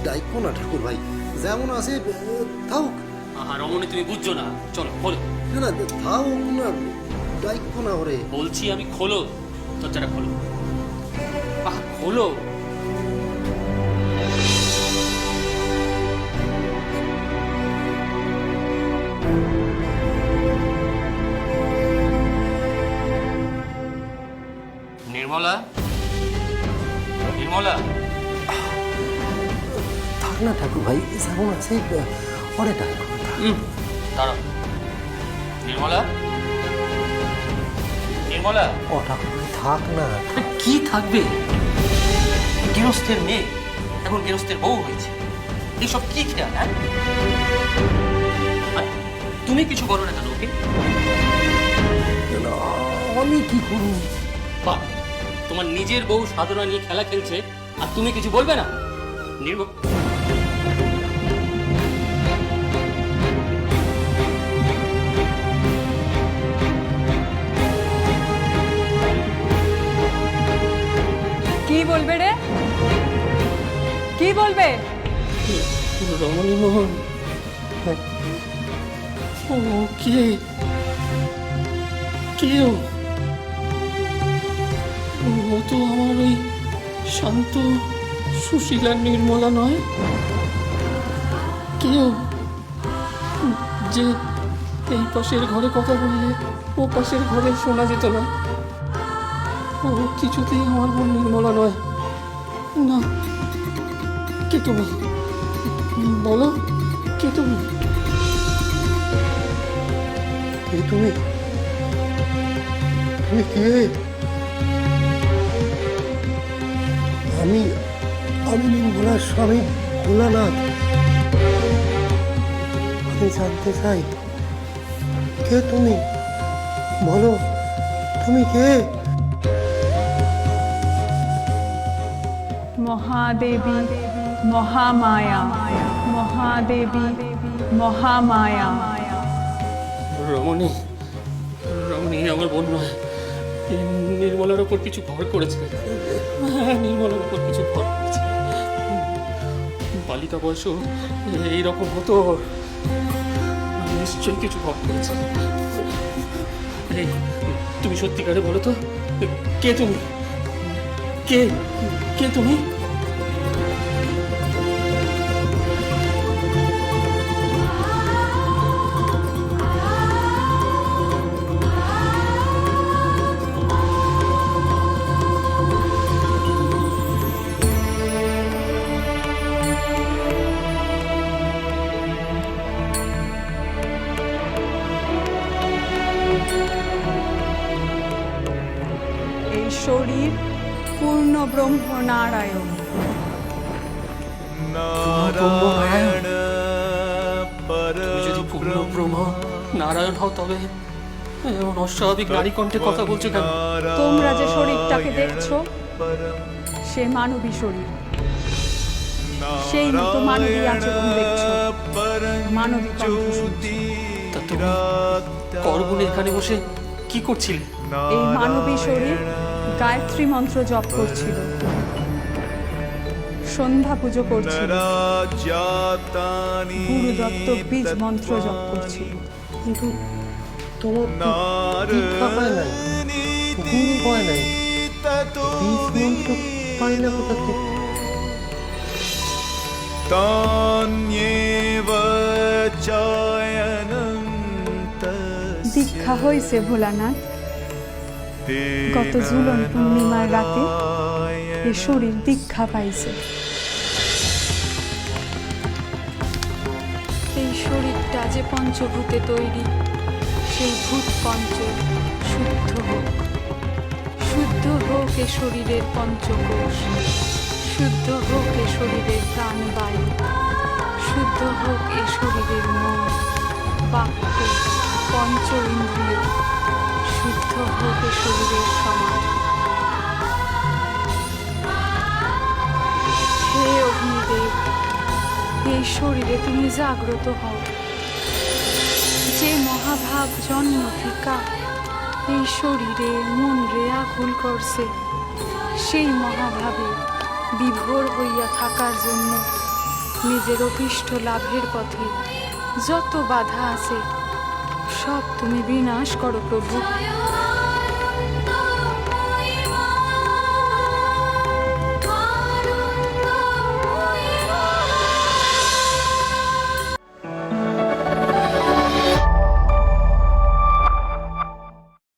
ডাইকো না ঠাকুর ভাই, যেমন আছে থাকুক। রমণী তুমি বুঝছো না, চলো খোলো। না না থাকুক না, ডাইকো না ওরে। বলছি আমি খোলো, দরজাটা খোলো, খোলো। নির্মলা, নির্মলা। থাক না ঠাকুর ভাই, যেমন আছে ওরে ডাইকো। দাঁড়াও নির্মলা, নির্মলা। ও ঠাকুর ভাই থাক না। কি থাকবে? গৃহস্থের মেয়ে এখন গৃহস্থের বউ হয়েছে, এইসব কি খেয়াল? হ্যাঁ, তুমি কিছু করো না কেন ওকে? আমি কি করব? বাহ, তোমার নিজের বউ সাধনা নিয়ে খেলা খেলছে আর তুমি কিছু বলবে না? কি বলবে রে? কি বলবে? রমণী মোহন। ও কে? কেউ? ও তো আমার ওই শান্ত সুশীলা নির্মলা নয়। কেউ যে এই পাশের ঘরে কথা বললে ও পাশের ঘরে শোনা যেত না, ও কিছুতেই আমার বোন নির্মলা নয়। না, কে তুমি? বলো, কে তুমি? তুমি তুমি কে? আমি আমি নির্মলার স্বামী ভোলানাথ। আমি জানতে চাই কে তুমি, বলো তুমি কে? মহাদেবী মহামায়া, মহাদেবী মহামায়া। রমণী, রমণী আমার বোন নয়, নির্মলার ওপর কিছু ভর করেছে। হ্যাঁ, নির্মলার ওপর কিছু ভর করেছে। বালিকা বয়স এইরকম হতো, নিশ্চয়ই কিছু ভর করেছে। এই, তুমি সত্যিকারে বলো তো, কে তুমি? কে কে তুমি? এই শরীর পূর্ণ ব্রহ্ম নারায়ণ। তুমি যদি পূর্ণ ব্রহ্ম নারায়ণ হও, তবে এমন অস্বাভাবিক নারী কণ্ঠে কথা বলছো কেন? তোমরা যে শরীরটাকে দেখছো, সে মানবী শরীর। সেই মতো মানবী আচরণ দেখছো, মানবী কণ্ঠ শুনছো। তা তুমি করগুনে এখানে বসে কি করছিলে? এই মানবী শরীর গায়ত্রী মন্ত্র জপ করছিল, সন্ধ্যা পুজো করছিল, গুরুদত্ত বীজ মন্ত্র জপ করছিল। কিন্তু তোমার দীক্ষা পায় নাই, গুরু পায় নাই, বীজ মন্ত্র পাইলে কোথা থেকে? দীক্ষা হয়েছে ভোলানাথ। গত ঝুলন পূর্ণিমার রাতে এ শরীর দীক্ষা পাইছে। এই শরীরটা যে পঞ্চভূতে তৈরি, সেই ভূত পঞ্চ শুদ্ধ হোক, শুদ্ধ হোক এ শরীরের পঞ্চকোষ, শুদ্ধ হোক এ শরীরের প্রাণবায়ু, শুদ্ধ হোক এ শরীরের মন, বাক্য, পঞ্চ ইন্দ্রিয়, শুদ্ধ হোক এ শরীরের সমাজ। হে অগ্নিদেব, এই শরীরে তুমি জাগ্রত হও। যে মহাভাব জন্ম থেকে এই শরীরে মন রে আকুল করছে, সেই মহাভাবে বিভোর হইয়া থাকার জন্য নিজের অভিষ্ট লাভের পথে যত বাধা আছে সব তুমি বিনাশ করো প্রভু।